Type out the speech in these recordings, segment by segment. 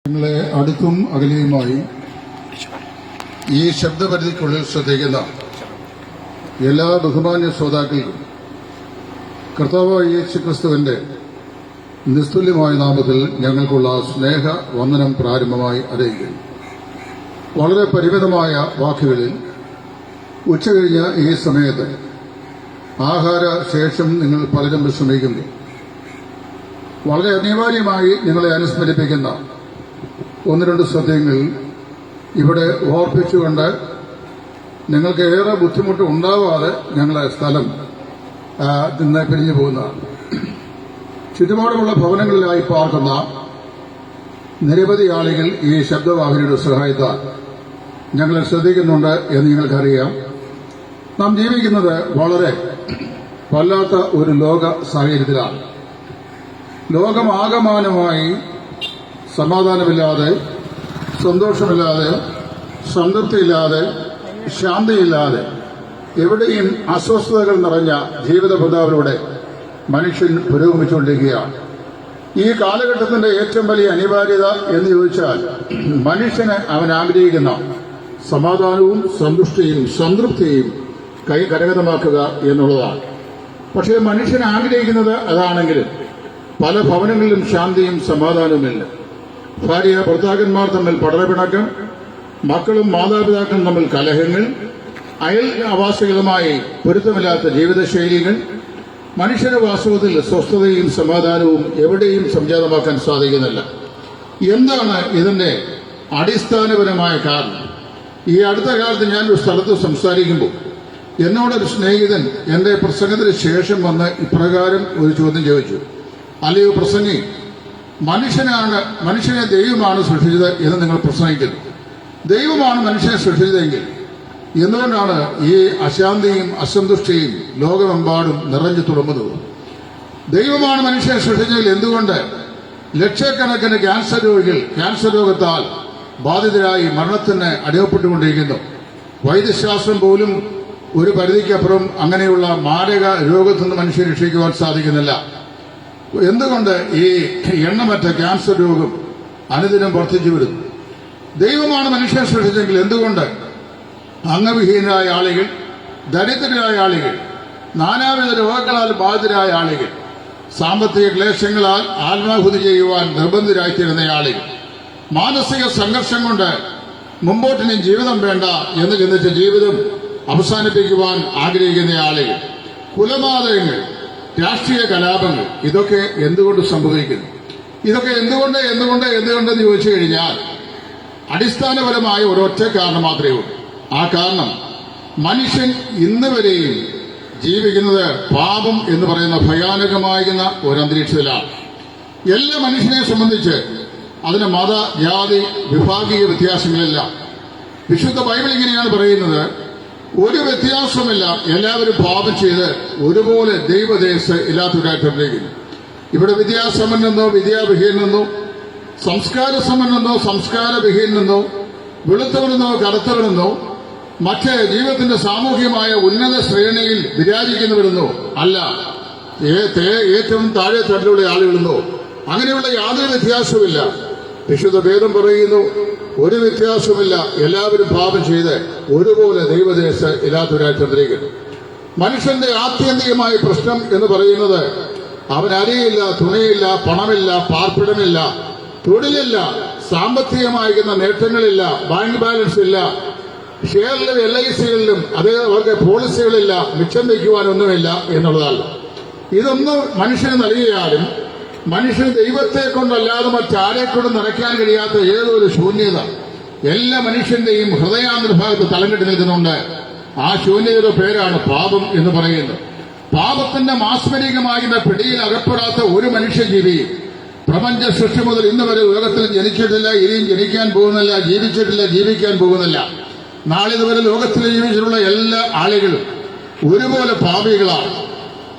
നിങ്ങളെ അടുത്തും അകലെയുമായി ഈ ശബ്ദപരിധിക്കുള്ളിൽ ശ്രദ്ധിക്കുന്ന എല്ലാ ബഹുമാന്യ ശ്രോതാക്കൾക്കും കർത്താവായ യേശുക്രിസ്തുവിന്റെ നിസ്തുല്യമായ നാമത്തിൽ ഞങ്ങൾക്കുള്ള സ്നേഹ വന്ദനം പ്രാരംഭമായി അറിയിക്കുന്നു. വളരെ പരിമിതമായ വാക്കുകളിൽ ഉച്ചകഴിഞ്ഞ ഈ സമയത്ത് ആഹാര ശേഷം നിങ്ങൾ പലരും വിശ്രമിക്കുന്നു. വളരെ അനിവാര്യമായി നിങ്ങളെ അനുസ്മരിപ്പിക്കുന്ന ഒന്ന് രണ്ട് സത്യങ്ങൾ ഇവിടെ ഓർപ്പിച്ചുകൊണ്ട് നിങ്ങൾക്ക് ഏറെ ബുദ്ധിമുട്ട് ഉണ്ടാവാതെ ഞങ്ങളെ സ്ഥലം നിന്ന് പിരിഞ്ഞു പോകുന്നതാണ്. ചുറ്റുപാടുമുള്ള ഭവനങ്ങളിലായി പാർക്കുന്ന നിരവധി ആളുകൾ ഈ ശബ്ദവാഹിനിയുടെ സഹായത്താൽ ഞങ്ങളെ ശ്രദ്ധിക്കുന്നുണ്ട് എന്ന് നിങ്ങൾക്കറിയാം. നാം ജീവിക്കുന്നത് വളരെ വല്ലാത്ത ഒരു ലോക സാഹചര്യത്തിലാണ്. ലോകമാകമാനമായി സമാധാനമില്ലാതെ, സന്തോഷമില്ലാതെ, സംതൃപ്തിയില്ലാതെ, ശാന്തിയില്ലാതെ, എവിടെയും അസ്വസ്ഥതകൾ നിറഞ്ഞ ജീവിത പന്ഥാവിലൂടെ മനുഷ്യൻ പുരോഗമിച്ചുകൊണ്ടിരിക്കുകയാണ്. ഈ കാലഘട്ടത്തിന്റെ ഏറ്റവും വലിയ അനിവാര്യത എന്ന് ചോദിച്ചാൽ മനുഷ്യന് അവൻ ആഗ്രഹിക്കുന്ന സമാധാനവും സന്തുഷ്ടിയും സംതൃപ്തിയും കരഗതമാക്കുക എന്നുള്ളതാണ്. പക്ഷേ മനുഷ്യൻ ആഗ്രഹിക്കുന്നത് അതാണെങ്കിലും പല ഭവനങ്ങളിലും ശാന്തിയും സമാധാനവുമില്ല. ഭാര്യ ഭർത്താക്കന്മാർ തമ്മിൽ പടലപ്പിണക്കം, മക്കളും മാതാപിതാക്കളും തമ്മിൽ കലഹങ്ങൾ, അയൽ ആവാസികളുമായി പൊരുത്തമില്ലാത്ത ജീവിതശൈലികൾ, മനുഷ്യന്റെ വാസ്തവത്തിൽ സ്വസ്ഥതയും സമാധാനവും എവിടെയും സംജാതമാക്കാൻ സാധിക്കുന്നില്ല. എന്താണ് ഇതിന്റെ അടിസ്ഥാനപരമായ കാരണം? ഈ അടുത്ത കാലത്ത് ഞാൻ ഒരു സ്ഥലത്ത് സംസാരിക്കുമ്പോൾ എന്നോടൊരു സ്നേഹിതൻ എന്റെ പ്രസംഗത്തിന് ശേഷം വന്ന് ഇപ്രകാരം ഒരു ചോദ്യം ചോദിച്ചു. അല്ലയോ പ്രസംഗി, മനുഷ്യനെ ദൈവമാണ് സൃഷ്ടിച്ചത് എന്ന് നിങ്ങൾ പ്രസംഗിക്കുന്നു. ദൈവമാണ് മനുഷ്യനെ സൃഷ്ടിച്ചതെങ്കിൽ എന്തുകൊണ്ടാണ് ഈ അശാന്തിയും അസന്തുഷ്ടിയും ലോകമെമ്പാടും നിറഞ്ഞു തുളുമ്പുന്നത്? ദൈവമാണ് മനുഷ്യനെ സൃഷ്ടിച്ചെങ്കിൽ എന്തുകൊണ്ട് ലക്ഷക്കണക്കിന് ക്യാൻസർ രോഗികൾ ക്യാൻസർ രോഗത്താൽ ബാധിതരായി മരണത്തിന് അടിമപ്പെട്ടുകൊണ്ടിരിക്കുന്നു? വൈദ്യശാസ്ത്രം പോലും ഒരു പരിധിക്കപ്പുറം അങ്ങനെയുള്ള മാരക രോഗത്തിൽ നിന്ന് മനുഷ്യരെ രക്ഷിക്കുവാൻ സാധിക്കുന്നില്ല. എന്തുകൊണ്ട് ഈ എണ്ണമറ്റ ക്യാൻസർ രോഗം അനുദിനം വർദ്ധിച്ചു വരുന്നു? ദൈവമാണ് മനുഷ്യനെ സൃഷ്ടിച്ചെങ്കിൽ എന്തുകൊണ്ട് അംഗവിഹീനരായ ആളുകൾ, ദരിദ്രരായ ആളുകൾ, നാനാവിധ രോഗങ്ങളാൽ ബാധിതരായ ആളുകൾ, സാമ്പത്തിക ക്ലേശങ്ങളാൽ ആത്മാഹുതി ചെയ്യുവാൻ നിർബന്ധിതരായിത്തീരുന്ന ആളുകൾ, മാനസിക സംഘർഷം കൊണ്ട് മുമ്പോട്ടിനും ജീവിതം വേണ്ട എന്ന് ചിന്തിച്ച് ജീവിതം അവസാനിപ്പിക്കുവാൻ ആഗ്രഹിക്കുന്ന ആളുകൾ, കുലപാതകങ്ങൾ, രാഷ്ട്രീയ കലാപങ്ങൾ, ഇതൊക്കെ എന്തുകൊണ്ട് സംഭവിക്കുന്നു? ഇതൊക്കെ എന്തുകൊണ്ടെന്ന് ചോദിച്ചു കഴിഞ്ഞാൽ അടിസ്ഥാനപരമായ ഒരൊറ്റ കാരണം മാത്രമേ ഉള്ളൂ. ആ കാരണം മനുഷ്യൻ ഇന്ന് വരെയും ജീവിക്കുന്നത് പാപം എന്ന് പറയുന്ന ഭയാനകമായിരുന്ന ഒരു അന്തരീക്ഷത്തിലാണ്. എല്ലാ മനുഷ്യനെ സംബന്ധിച്ച് അതിന് മത, ജാതി, വിഭാഗീയ വ്യത്യാസങ്ങളില്ല. വിശുദ്ധ ബൈബിൾ ഇങ്ങനെയാണ് പറയുന്നത്, ഒരു വ്യത്യാസമില്ല, എല്ലാവരും പാപം ചെയ്ത് ഒരുപോലെ ദൈവദേശത്ത് ഇല്ലാത്തവരായിട്ടിരിക്കുന്നു. ഇവിടെ വിദ്യാസമ്പന്നെന്നോ വിദ്യാവിഹീനെന്നോ, സംസ്കാരസമ്പന്നെന്നോ സംസ്കാരവിഹീനെന്നോ, വെളുത്തവനെന്നോ കറുത്തവനെന്നോ, മറ്റ് ജീവിതത്തിന്റെ സാമൂഹികമായ ഉന്നത ശ്രേണിയിൽ വിരാജിക്കുന്നവരെന്നോ അല്ല, ഏറ്റവും താഴെ തട്ടിലുള്ള ആളുകളെന്നോ അങ്ങനെയുള്ള യാതൊരു വ്യത്യാസവുമില്ല. വിശുദ്ധ വേദം പറയുന്നു, ഒരു വ്യത്യാസമില്ല, എല്ലാവരും പാപം ചെയ്ത് ഒരുപോലെ ദൈവദേശത്ത് ഇല്ലാത്തവരായി ചന്ദ്രിക്കുന്നു. മനുഷ്യന്റെ ആത്യന്തികമായ പ്രശ്നം എന്ന് പറയുന്നത് അവൻ അരിയില്ല, തുണിയില്ല, പണമില്ല, പാർപ്പിടമില്ല, തൊഴിലില്ല, സാമ്പത്തികമായിരിക്കുന്ന നേട്ടങ്ങളില്ല, ബാങ്ക് ബാലൻസ് ഇല്ല, ഷെയറിലും LICകളിലും അവർക്ക് പോളിസികളില്ല, മിച്ചം വയ്ക്കുവാനൊന്നുമില്ല എന്നുള്ളതല്ല. ഇതൊന്നും മനുഷ്യന് നൽകിയാലും മനുഷ്യന് ദൈവത്തെ കൊണ്ടല്ലാതെ മറ്റാരെ കൊണ്ട് നിറയ്ക്കാൻ കഴിയാത്ത ഏതോ ഒരു ശൂന്യത എല്ലാ മനുഷ്യന്റെയും ഹൃദയാന്തർഭാഗത്ത് തലം കെട്ടി നിൽക്കുന്നുണ്ട്. ആ ശൂന്യതയുടെ പേരാണ് പാപം എന്ന് പറയുന്നത്. പാപത്തിന്റെ മാസ്മരികമാകുന്ന പിടിയിൽ അകപ്പെടാത്ത ഒരു മനുഷ്യജീവി പ്രപഞ്ച സൃഷ്ടി മുതൽ ഇന്ന് വരെ ലോകത്തിൽ ജനിച്ചിട്ടില്ല, ഇനിയും ജനിക്കാൻ പോകുന്നില്ല, ജീവിച്ചിട്ടില്ല, ജീവിക്കാൻ പോകുന്നില്ല. നാളിതുവരെ ലോകത്തിൽ ജീവിച്ചിട്ടുള്ള എല്ലാ ആളുകളും ഒരുപോലെ പാപികളാണ്.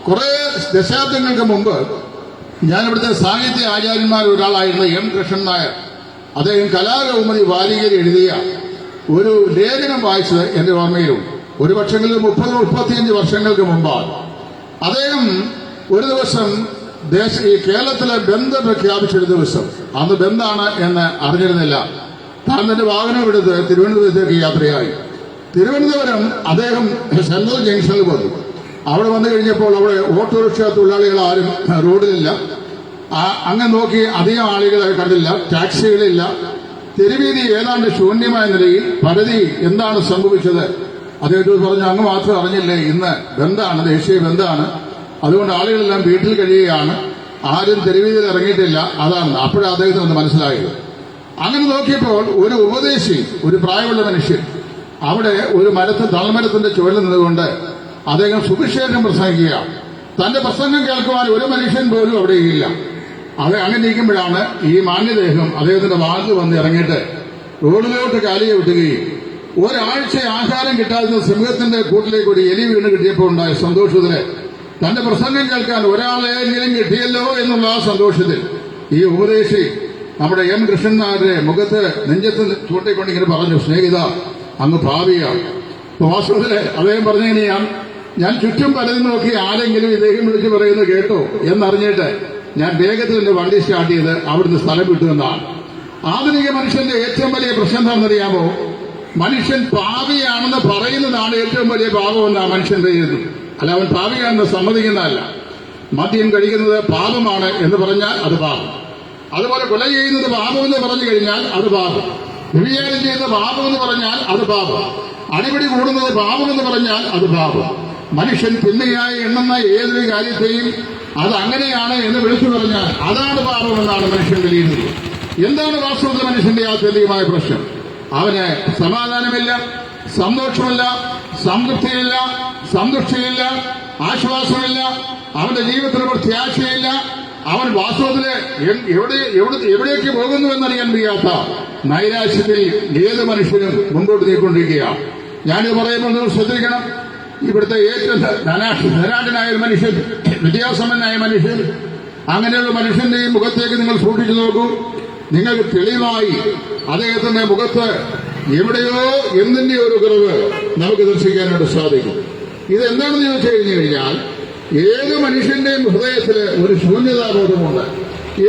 കുറെ ദശാബ്ദങ്ങൾക്ക് മുമ്പ് ഞാൻ ഇവിടുത്തെ സാഹിത്യ ആചാര്യന്മാരിൽ ഒരാളായിരുന്ന M. കൃഷ്ണൻ നായർ, അദ്ദേഹം കലാകൗമുദി വാരികയിൽ എഴുതിയ ഒരു ലേഖനം വായിച്ചത് എന്റെ ഓർമ്മയിലുണ്ട്. ഒരു പക്ഷെങ്കിലും 30-35 വർഷങ്ങൾക്ക് മുമ്പാണ്. അദ്ദേഹം ഒരു ദിവസം ഈ കേരളത്തിലെ ബന്ദ് പ്രഖ്യാപിച്ചൊരു ദിവസം, അന്ന് ബന്ദാണ് എന്ന് അറിഞ്ഞിരുന്നില്ല. താൻ തന്റെ വാഹനം എടുത്ത് തിരുവനന്തപുരത്തേക്ക് യാത്രയായി. തിരുവനന്തപുരം അദ്ദേഹം സെൻട്രൽ ജംഗ്ഷനിൽ വന്നു. അവിടെ വന്നു കഴിഞ്ഞപ്പോൾ അവിടെ ഓട്ടോറിക്ഷ തൊഴിലാളികൾ ആരും റോഡിലില്ല. അങ്ങനെ നോക്കി അധികം ആളുകളെ കണ്ടില്ല, ടാക്സികളില്ല. തെരുവീതി ഏതാണ്ട് ശൂന്യമായ നിലയിൽ. പരതി എന്താണ് സംഭവിച്ചത്? അദ്ദേഹത്തോട് പറഞ്ഞു, അങ്ങ് മാത്രം അറിഞ്ഞില്ലേ, ഇന്ന് ബന്ദാണ്, ദേശീയ ബന്ദാണ്, അതുകൊണ്ട് ആളുകളെല്ലാം വീട്ടിൽ കഴിയുകയാണ്, ആരും തെരുവീതിയിൽ ഇറങ്ങിയിട്ടില്ല, അതാണ്. അപ്പോഴാണ് അദ്ദേഹത്തിന് ഒന്ന് മനസ്സിലായത്. അങ്ങനെ നോക്കിയപ്പോൾ ഒരു ഉപദേശി, ഒരു പ്രായമുള്ള മനുഷ്യൻ അവിടെ ഒരു തളമരത്തിന്റെ ചുവടിൽ നിന്നുകൊണ്ട് അദ്ദേഹം സുവിശേഷം പ്രസംഗിക്കുകയാണ്. തന്റെ പ്രസംഗം കേൾക്കുവാൻ ഒരു മനുഷ്യൻ പോലും അവിടെയില്ല. അങ്ങനെ ഇരിക്കുമ്പോഴാണ് ഈ മാന്യദേഹം അദ്ദേഹത്തിന്റെ വാതിൽ വന്ന് ഇറങ്ങിയിട്ട് റോഡിലോട്ട് കാലിയെ വിട്ടുകയും ഒരാഴ്ച ആഹാരം കിട്ടാതെ സിംഹത്തിന്റെ കൂട്ടിലേക്ക് ഒരു എലി വീണ് കിട്ടിയപ്പോൾ ഉണ്ടായ സന്തോഷത്തില് തന്റെ പ്രസംഗം കേൾക്കാൻ ഒരാളെങ്കിലും കിട്ടിയല്ലോ എന്നുള്ള ആ സന്തോഷത്തിൽ ഈ ഉപദേശി നമ്മുടെ എം കൃഷ്ണനാരുടെ മുഖത്ത് നെഞ്ചത്ത് ചൂട്ടിക്കൊണ്ട് ഇങ്ങനെ പറഞ്ഞു, സ്നേഹിത, അങ്ങ് ഭാവിയാണ്. വാസ്തവത്തില് അദ്ദേഹം പറഞ്ഞെങ്ങനെയാണ്, ഞാൻ ചുറ്റും പലതും നോക്കി ആരെങ്കിലും ഇദ്ദേഹം വിളിച്ച് പറയുന്നത് കേട്ടോ എന്നറിഞ്ഞിട്ട് ഞാൻ വേഗത്തിൽ എന്റെ വണ്ടി സ്റ്റാർട്ട് ചെയ്ത് അവിടുന്ന് സ്ഥലം വിട്ടുവെന്നാണ്. ആധുനിക മനുഷ്യന്റെ ഏറ്റവും വലിയ പ്രശ്നം എന്താണെന്നറിയാമോ? മനുഷ്യൻ പാപിയാണെന്ന് പറയുന്നതാണ് ഏറ്റവും വലിയ പാപമെന്നാണ് മനുഷ്യൻ ചെയ്യുന്നത്. അല്ല, അവൻ പാപിയാണെന്ന് സമ്മതിക്കുന്നതല്ല. മദ്യം കഴിക്കുന്നത് പാപമാണ് എന്ന് പറഞ്ഞാൽ അത് പാപം. അതുപോലെ കൊല ചെയ്യുന്നത് പാപമെന്ന് പറഞ്ഞു കഴിഞ്ഞാൽ അത് പാപം. വ്യഭിചാരം ചെയ്യുന്നത് പാപമെന്ന് പറഞ്ഞാൽ അത് പാപം. അടിപിടി കൂടുന്നത് പാപമെന്ന് പറഞ്ഞാൽ അത് പാപം. മനുഷ്യൻ തിന്മയായി എണ്ണുന്ന ഏതൊരു കാര്യത്തെയും അത് അങ്ങനെയാണ് എന്ന് വിളിച്ചു പറഞ്ഞാൽ അതാണ് പാപമെന്നാണ് മനുഷ്യൻ വിലയിരുന്നത്. എന്താണ് വാസ്തവത്തിൽ മനുഷ്യന്റെ ആത്യന്തികമായ പ്രശ്നം? അവന് സമാധാനമില്ല, സന്തോഷമില്ല, സംതൃപ്തിയില്ല, സന്തുഷ്ടിയില്ല, ആശ്വാസമില്ല, അവന്റെ ജീവിതത്തിന് പ്രത്യാശയില്ല. അവൻ വാസ്തവത്തില് എവിടേക്ക് പോകുന്നു എന്നറിയാൻ വയ്യാത്ത നൈരാശ്യത്തിൽ ഏത് മനുഷ്യനും മുമ്പോട്ട് നീക്കൊണ്ടിരിക്കുകയാണ്. ഞാനിത് പറയുമ്പോൾ നിങ്ങൾ ശ്രദ്ധിക്കണം. ഇവിടുത്തെ ഏറ്റവും ധനാഢ്യനായ ഒരു മനുഷ്യൻ, വിദ്യാസമ്പന്നനായ മനുഷ്യൻ, അങ്ങനെയുള്ള മനുഷ്യന്റെയും മുഖത്തേക്ക് നിങ്ങൾ സൂക്ഷിച്ചു നോക്കൂ. നിങ്ങൾക്ക് തെളിവായി അദ്ദേഹത്തിന്റെ മുഖത്ത് എവിടെയോ എന്തിന്റെ ഒരു കുറവ് നമുക്ക് ദർശിക്കാനായിട്ട് സാധിക്കും. ഇതെന്താണെന്ന് ചോദിച്ചു കഴിഞ്ഞു കഴിഞ്ഞാൽ, ഏത് മനുഷ്യന്റെയും ഹൃദയത്തിൽ ഒരു ശൂന്യതാബോധമുണ്ട്.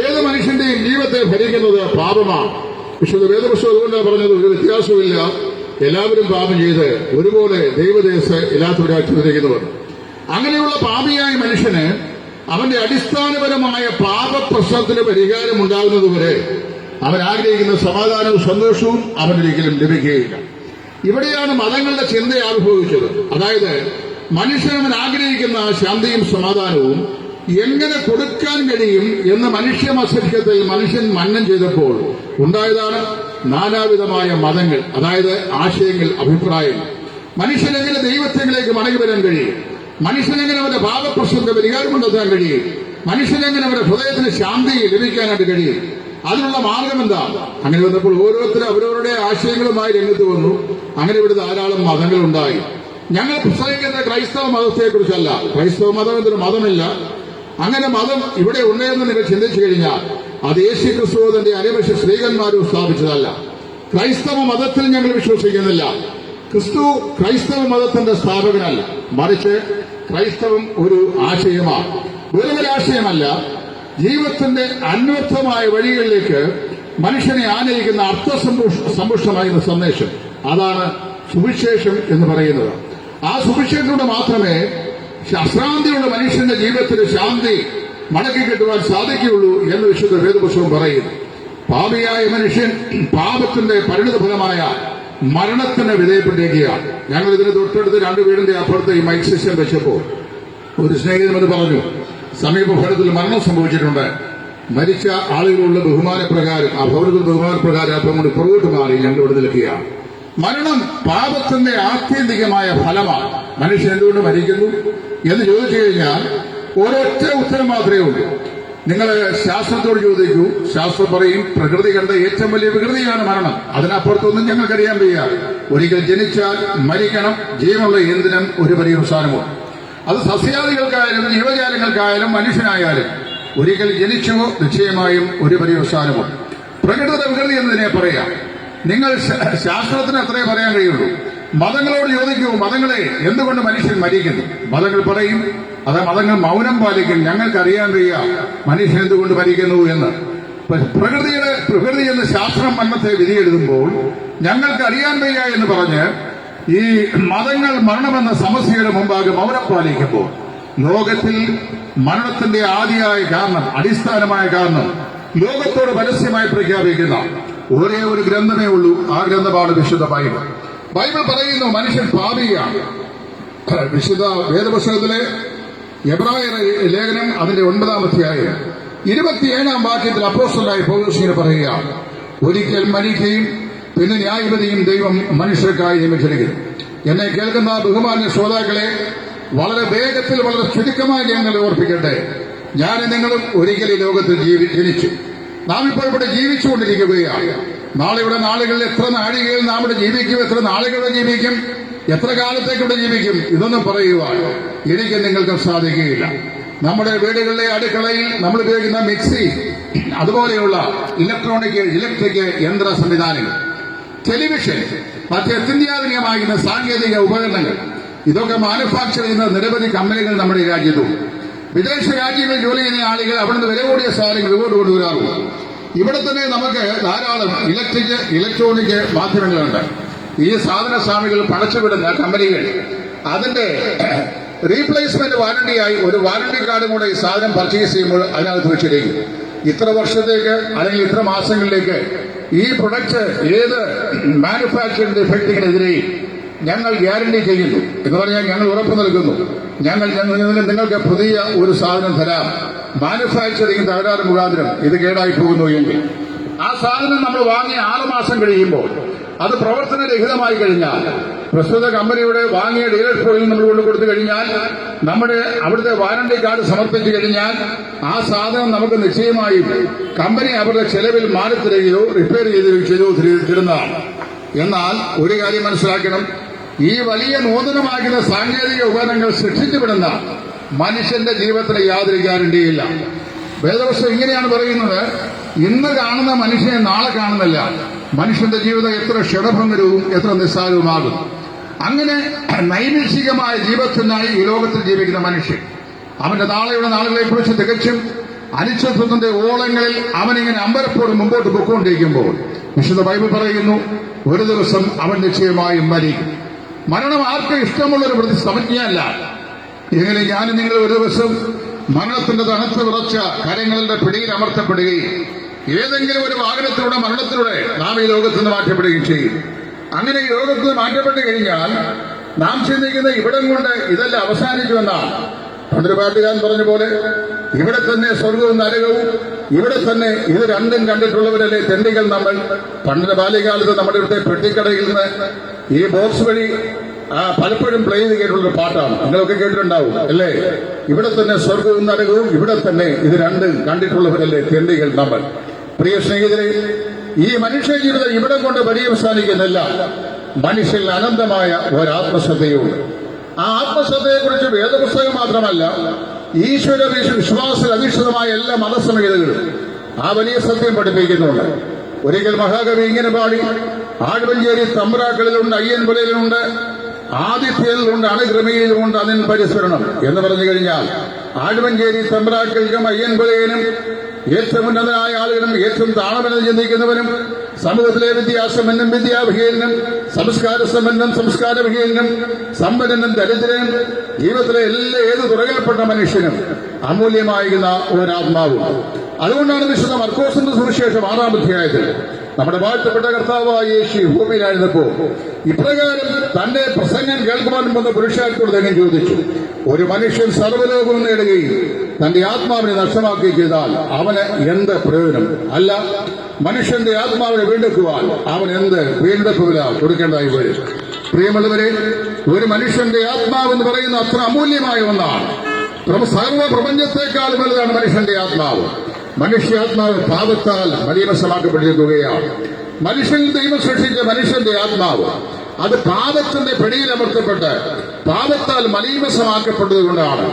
ഏത് മനുഷ്യന്റെയും ജീവിതത്തെ ഭരിക്കുന്നത് പാപമാണ്. വിശുദ്ധ വേദപുസ്തകം അതുകൊണ്ടാണ് പറഞ്ഞത്, ഒരു വ്യത്യാസമില്ല, എല്ലാവരും പാപം ചെയ്ത് ഒരുപോലെ ദൈവദേശത്ത് ഇല്ലാത്തവരാക്കി വരിക്കുന്നവർ. അങ്ങനെയുള്ള പാപിയായ മനുഷ്യന് അവന്റെ അടിസ്ഥാനപരമായ പാപപ്രശ്നത്തിന് പരിഹാരം ഉണ്ടാകുന്നതുവരെ അവൻ ആഗ്രഹിക്കുന്ന സമാധാനവും സന്തോഷവും അവനൊരിക്കലും ലഭിക്കുകയില്ല. ഇവിടെയാണ് മതങ്ങളുടെ ചിന്ത ആവിർഭവിച്ചത്. അതായത് മനുഷ്യനവൻ ആഗ്രഹിക്കുന്ന ശാന്തിയും സമാധാനവും എങ്ങനെ കൊടുക്കാൻ കഴിയും എന്ന് മനുഷ്യ മസ്തിഷ്കത്തിൽ മനുഷ്യൻ മന്നം ചെയ്തപ്പോൾ ഉണ്ടായതാണ് നാനാവിധമായ മതങ്ങൾ. അതായത് ആശയങ്ങൾ, അഭിപ്രായങ്ങൾ. മനുഷ്യനെങ്ങനെ ദൈവത്തിലേക്ക് മടങ്ങി വരാൻ കഴിയും? മനുഷ്യനെങ്ങനെ അവന്റെ പാപപ്രശ്നത്തെ പരിഹാരം കണ്ടെത്താൻ കഴിയും? മനുഷ്യനെങ്ങനെ അവരുടെ ഹൃദയത്തിന് ശാന്തി ലഭിക്കാനായിട്ട് കഴിയും? അതിനുള്ള മാർഗം എന്താ? അങ്ങനെ വന്നപ്പോൾ ഓരോരുത്തരും അവരവരുടെ ആശയങ്ങളുമായി രംഗത്ത് വന്നു. അങ്ങനെ ഇവിടെ ധാരാളം മതങ്ങളുണ്ടായി. ഞങ്ങൾ പ്രസംഗിക്കുന്ന ക്രൈസ്തവ മതത്തെക്കുറിച്ചല്ല. ക്രൈസ്തവ മതം എന്നൊരു മതമില്ല. അങ്ങനെ മതം ഇവിടെ ഉണ്ടെന്ന് നിങ്ങൾ ചിന്തിച്ചു കഴിഞ്ഞാൽ അത് യേശു ക്രിസ്തു തന്റെ അനിമഷ സ്ത്രീകന്മാരും സ്ഥാപിച്ചതല്ല. ക്രൈസ്തവ മതത്തിൽ ഞങ്ങൾ വിശ്വസിക്കുന്നില്ല. ക്രിസ്തു ക്രൈസ്തവ മതത്തിന്റെ സ്ഥാപകനല്ല, മറിച്ച് ക്രൈസ്തവം ഒരു ആശയമാണ്. വെറുമൊരു ആശയമല്ല, ജീവിതത്തിന്റെ അന്വർത്ഥമായ വഴികളിലേക്ക് മനുഷ്യനെ ആനയിക്കുന്ന അർത്ഥസമ്പുഷ്ടമായിരുന്ന സന്ദേശം. അതാണ് സുവിശേഷം എന്ന് പറയുന്നത്. ആ സുവിശേഷത്തിലൂടെ മാത്രമേ അശ്രാന്തിയുള്ള മനുഷ്യന്റെ ജീവിതത്തിന് ശാന്തി മടക്കി കിട്ടുവാൻ സാധിക്കുകയുള്ളൂ എന്ന് വിശുദ്ധ വേദപുസ്തകം പറയുന്നു. പാപിയായ മനുഷ്യൻ പാപത്തിന്റെ പരിണിതഫലമായ മരണത്തിന് വിധേയപ്പെട്ടിരിക്കുകയാണ്. ഞങ്ങൾ ഇതിന് തൊട്ടടുത്ത് 2 വീടിന്റെ അപ്പുറത്ത് ഈ മൈക്ക് സിസ്റ്റം വെച്ചപ്പോൾ ഒരു സ്നേഹിതമെന്ന് പറഞ്ഞു, സമീപഭവനത്തിൽ മരണം സംഭവിച്ചിട്ടുണ്ട്. മരിച്ച ആളുകളുള്ള ബഹുമാനപ്രകാരം ആ ഭവനത്തിൽ ബഹുമാനപ്രകാരം അപ്പം കൊണ്ട് പുറകോട്ട് മാറി ഞങ്ങൾ ഇവിടെ നിൽക്കുകയാണ്. മരണം പാപത്തിന്റെ ആത്യന്തികമായ ഫലമാണ്. മനുഷ്യൻ എന്തുകൊണ്ട് മരിക്കുന്നു എന്ന് ചോദിച്ചു കഴിഞ്ഞാൽ ഒരൊറ്റ ഉത്തരം മാത്രമേ ഉള്ളൂ. നിങ്ങൾ ശാസ്ത്രത്തോട് ചോദിക്കൂ, ശാസ്ത്രം പറയും പ്രകൃതി കണ്ട ഏറ്റവും വലിയ വികൃതിയാണ് മരണം. അതിനപ്പുറത്തൊന്നും ഞങ്ങൾക്കറിയാൻ വയ്യ. ഒരിക്കൽ ജനിച്ചാൽ മരിക്കണം. ജീവനുള്ള എന്തിനും ഒരു പര്യവസാനമുണ്ട്. അത് സസ്യാദികൾക്കായാലും ജീവജാലങ്ങൾക്കായാലും മനുഷ്യനായാലും ഒരിക്കൽ ജനിച്ചോ നിശ്ചയമായും ഒരു പര്യവസാനമുണ്ട്. പ്രകൃതിയുടെ വികൃതി എന്നതിനെ പറയാം. നിങ്ങൾ ശാസ്ത്രത്തിന് അത്രേ പറയാൻ കഴിയുള്ളൂ. മതങ്ങളോട് ചോദിക്കൂ, മതങ്ങളെ എന്തുകൊണ്ട് മനുഷ്യൻ മരിക്കുന്നു? മതങ്ങൾ പറയും അത് മതങ്ങൾ മൗനം പാലിക്കും. ഞങ്ങൾക്കറിയാൻ വയ്യ മനുഷ്യൻ എന്തുകൊണ്ട് മരിക്കുന്നു എന്ന്. പ്രകൃതി എന്ന് ശാസ്ത്രം മരണത്തെ വിധിയെഴുതുമ്പോൾ ഞങ്ങൾക്ക് അറിയാൻ വയ്യ എന്ന് പറഞ്ഞ് ഈ മതങ്ങൾ മരണമെന്ന സമസ്യയുടെ മുമ്പാകെ മൗനം പാലിക്കുമ്പോൾ ലോകത്തിൽ മരണത്തിന്റെ ആദിയായ കാരണം, അടിസ്ഥാനമായ കാരണം ലോകത്തോട് പരസ്യമായി പ്രഖ്യാപിക്കുന്ന ഒരേ ഒരു ഗ്രന്ഥമേ ഉള്ളൂ. ആ ഗ്രന്ഥമാണ് വിശുദ്ധ ബൈബിൾ. ബൈബിൾ പറയുന്നു മനുഷ്യൻ പാപിയാണ്. വിശുദ്ധ വേദപുസ്തകത്തിലെ എബ്രായ ലേഖനം അതിന്റെ 9-ാം അധ്യായം 27-ാം വാക്യത്തിൽ അപ്പോസ്തലനായ പൗലോസ് ഇങ്ങനെ പറയുക, ഒരിക്കൽ മരിക്കുകയും പിന്നെ ന്യായവിധിയും ദൈവം മനുഷ്യർക്കായി നിയമിച്ചിരിക്കുന്നു. എന്നെ കേൾക്കുന്ന ബഹുമാന്യ ശ്രോതാക്കളെ, വളരെ വേഗത്തിൽ വളരെ ചുരുക്കമായി ഞങ്ങൾ ഓർപ്പിക്കട്ടെ. ഞാൻ നിങ്ങളും ഒരിക്കൽ ഈ ലോകത്തിൽ ജനിച്ചു. നാം ഇപ്പോൾ ഇവിടെ ജീവിച്ചുകൊണ്ടിരിക്കുകയാണ്. നാളെയുടെ നാളുകളിൽ എത്ര നാഴികയിൽ നാം ഇവിടെ ജീവിക്കും, എത്ര നാളുകളിൽ ജീവിക്കും, എത്ര കാലത്തേക്ക് ഇവിടെ ജീവിക്കും, ഇതൊന്നും പറയുവാൻ എനിക്ക് നിങ്ങൾക്ക് സാധിക്കുകയില്ല. നമ്മുടെ വീടുകളിലെ അടുക്കളയിൽ നമ്മൾ ഉപയോഗിക്കുന്ന മിക്സി, അതുപോലെയുള്ള ഇലക്ട്രിക് യന്ത്ര സംവിധാനങ്ങൾ, ടെലിവിഷൻ, മറ്റ് അത്യന്താധുനികമാകുന്ന സാങ്കേതിക ഉപകരണങ്ങൾ, ഇതൊക്കെ മാനുഫാക്ചർ ചെയ്യുന്ന നിരവധി കമ്പനികൾ നമ്മുടെ രാജ്യത്തും. വിദേശ രാജ്യങ്ങളിൽ ജോലി ചെയ്യുന്ന ആളുകൾ അവിടുന്ന് വില കൂടിയ സാധനങ്ങൾ ഇങ്ങോട്ട് കൊണ്ടുവരാറുണ്ട്. ഇവിടെ തന്നെ നമുക്ക് ധാരാളം ഇലക്ട്രോണിക് മാധ്യമങ്ങളുണ്ട്. ഈ സാധന സ്വാമികൾ പടച്ചുവിടുന്ന കമ്പനികൾ അതിന്റെ റീപ്ലേസ്മെന്റ് വാറണ്ടിയായി ഒരു വാറണ്ടി കാർഡും കൂടെ ഈ സാധനം പർച്ചേസ് ചെയ്യുമ്പോൾ അതിനകത്ത് വെച്ചിരിക്കും. ഇത്ര വർഷത്തേക്ക് അല്ലെങ്കിൽ ഇത്ര മാസങ്ങളിലേക്ക് ഈ പ്രൊഡക്റ്റ് ഏത് മാനുഫാക്ചറിംഗ് ഡിഫക്റ്റിനെതിരെയും ഞങ്ങൾ ഗ്യാരണ്ടി ചെയ്യുന്നു എന്ന് പറഞ്ഞാൽ ഞങ്ങൾ ഉറപ്പു നൽകുന്നു, ഞങ്ങൾ നിങ്ങൾക്ക് പുതിയ ഒരു സാധനം തരാം. മാനുഫാക്ചറിംഗ് തകരാറ് മുഖാന്തരം ഇത് കേടായി പോകുന്നു എങ്കിൽ ആ സാധനം നമ്മൾ വാങ്ങി 6 മാസം കഴിയുമ്പോൾ അത് പ്രവർത്തനരഹിതമായി കഴിഞ്ഞാൽ, പ്രസ്തുത കമ്പനിയുടെ വാങ്ങിയ ഡീലർ പോയിൽ നമ്മൾ കൊണ്ടു കൊടുത്തു കഴിഞ്ഞാൽ, നമ്മുടെ അവിടുത്തെ വാറണ്ടി കാർഡ് സമർപ്പിച്ചു കഴിഞ്ഞാൽ ആ സാധനം നമുക്ക് നിശ്ചയമായും കമ്പനി അവരുടെ ചെലവിൽ മാറിത്തരികയോ റിപ്പയർ ചെയ്തോ തരുന്നതാണ്. എന്നാൽ ഒരു കാര്യം മനസ്സിലാക്കണം, ഈ വലിയ നൂതനമാകുന്ന സാങ്കേതിക ഉപകരണങ്ങൾ സൃഷ്ടിച്ചുവിടുന്ന മനുഷ്യന്റെ ജീവിതത്തിന് യാതൊരു ഗ്യാരണ്ടിയില്ല. വേദപുസ്തകം ഇങ്ങനെയാണ് പറയുന്നത്, ഇന്ന് കാണുന്ന മനുഷ്യനെ നാളെ കാണുന്നില്ല. മനുഷ്യന്റെ ജീവിതം എത്ര ക്ഷണഭംഗരവും എത്ര നിസ്സാരവുമാകും. അങ്ങനെ നൈമിഷികമായ ജീവിതത്തിനായി ഈ ലോകത്തിൽ ജീവിക്കുന്ന മനുഷ്യൻ അവന്റെ നാളെയുടെ നാളുകളെക്കുറിച്ച് തികച്ചും അനിശ്ചിതത്വത്തിന്റെ ഓളങ്ങളിൽ അവനിങ്ങനെ അമ്പരപ്പോട് മുമ്പോട്ട് പൊയ്ക്കൊണ്ടിരിക്കുമ്പോൾ വിശുദ്ധ ബൈബിൾ പറയുന്നു, ഒരു ദിവസം അവൻ നിശ്ചയമായും മരിക്കും. മരണം ആർക്കും ഇഷ്ടമുള്ളൊരു സമജ്ഞയല്ല. എങ്ങനെ ഞാനും നിങ്ങൾ ഒരു ദിവസം മരണത്തിന്റെ തണുത്ത് വിറച്ച കരങ്ങളുടെ പിടിയിൽ അമർത്തപ്പെടുകയും ഏതെങ്കിലും ഒരു വാഹനത്തിലൂടെ മരണത്തിലൂടെ നാം ഈ ലോകത്ത് നിന്ന് മാറ്റപ്പെടുകയും ചെയ്യും. അങ്ങനെ ഈ ലോകത്ത് നിന്ന് മാറ്റപ്പെട്ടു കഴിഞ്ഞാൽ നാം ചിന്തിക്കുന്ന ഇവിടം കൊണ്ട് ഇതെല്ലാം അവസാനിക്കുമെന്നാണ്. പണ്ടൊരു പാട്ടുകാരൻ പറഞ്ഞ പോലെ, ഇവിടെ തന്നെ സ്വർഗവും നരകവും, ഇവിടെ തന്നെ ഇത് രണ്ടും കണ്ടിട്ടുള്ളവരല്ലേ തെണ്ടികൾ നമ്മൾ. പണ്ടിന്റെ ബാല്യകാലത്ത് നമ്മുടെ ഇവിടുത്തെ പെട്ടിക്കടയിൽ നിന്ന് ഈ ബോക്സ് വഴി പലപ്പോഴും പ്ലേ ചെയ്ത് കേട്ടുള്ളൊരു പാട്ടാണ്. നിങ്ങളൊക്കെ കേട്ടിട്ടുണ്ടാവും അല്ലേ? ഇവിടെ തന്നെ സ്വർഗവും നരകവും, ഇവിടെ തന്നെ ഇത് രണ്ടും കണ്ടിട്ടുള്ളവരല്ലേ തെണ്ടികൾ നമ്മൾ. പ്രിയ സ്നേഹിതരെ, ഈ മനുഷ്യ ജീവിതം ഇവിടെ കൊണ്ട് പര്യവസാനിക്കുന്നില്ല. മനുഷ്യരിൽ അനന്തമായ ഒരാത്മശ്രദ്ധയുണ്ട്. ആ ആത്മശ്രദ്ധയെക്കുറിച്ച് വേദപുസ്തകം മാത്രമല്ല, ഈശ്വര വിശ്വാസത്തിൽ അധിഷ്ഠിതമായ എല്ലാ മതസംഹിതകളും ആ വലിയ സത്യം പഠിപ്പിക്കുന്നുണ്ട്. ഒരിക്കൽ മഹാകവി ഇങ്ങനെ പാടി, ആഴ്വഞ്ചേരി തമ്പ്രാക്കളിലുണ്ട്, അയ്യൻപുലയിലുണ്ട്, ആദിത്യയിലുണ്ട്, അണുക്രമിയിലുണ്ട് അതിൻ പരിസ്മരണം എന്ന് പറഞ്ഞു കഴിഞ്ഞാൽ, ആഴ്വഞ്ചേരി തമ്പ്രാക്കൾക്കും അയ്യൻപുലയനും ഏറ്റവും ഉന്നതനായ ആളുകളും ഏറ്റവും താഴമെന്ന് ചിന്തിക്കുന്നവനും സമൂഹത്തിലെ വിദ്യാസമ്പന്നും വിദ്യാവിഹീനും സംസ്കാരസമ്പന്നം സംസ്കാരവിഹീനും സമ്പന്നനും ദരിദ്രനും ജീവിതത്തിലെ ഏത് തുറകൽപ്പെട്ട മനുഷ്യനും അമൂല്യമായിരുന്ന ഒരാത്മാവും. അതുകൊണ്ടാണ് വിശുദ്ധ മർക്കോസിന്റെ സുവിശേഷം 6-ാം അധ്യായത്തിൽ നമ്മുടെ വാഴ്ത്തപ്പെട്ട കർത്താവായ യേശു ഭൂമിയിലായിരുന്നപ്പോൾ ഇപ്രകാരം തന്റെ പ്രസംഗം കേൾക്കുവാൻ വന്ന പുരുഷാരത്തോട് തന്നെ ചോദിച്ചു, ഒരു മനുഷ്യൻ സർവ്വലോകവും നേടുകയും തന്റെ ആത്മാവിനെ നഷ്ടമാക്കുകയും ചെയ്താൽ അവന് എന്ത് പ്രയോജനം? അല്ല, മനുഷ്യന്റെ ആത്മാവിനെ വീണ്ടെടുക്കുവാൻ അവൻ എന്ത് വീണ്ടെടുപ്പ് വില കൊടുക്കേണ്ടതായി വരും? പ്രിയമുള്ളവരെ, ഒരു മനുഷ്യന്റെ ആത്മാവെന്ന് പറയുന്ന അത്ര അമൂല്യമായ ഒന്നാണ്. സർവ്വ പ്രപഞ്ചത്തെക്കാൾ വലുതാണ് മനുഷ്യന്റെ ആത്മാവ്. മനുഷ്യാത്മാവ് പാപത്താൽ മലീമസമാക്കപ്പെട്ടിരിക്കുകയാണ്. മനുഷ്യൻ ദൈവം സൃഷ്ടിച്ച മനുഷ്യന്റെ ആത്മാവ് അത് പാപത്തിന്റെ പിടിയിലമർത്തപ്പെട്ട് പാപത്താൽ മലീമസമാക്കപ്പെട്ടതുകൊണ്ടാണ്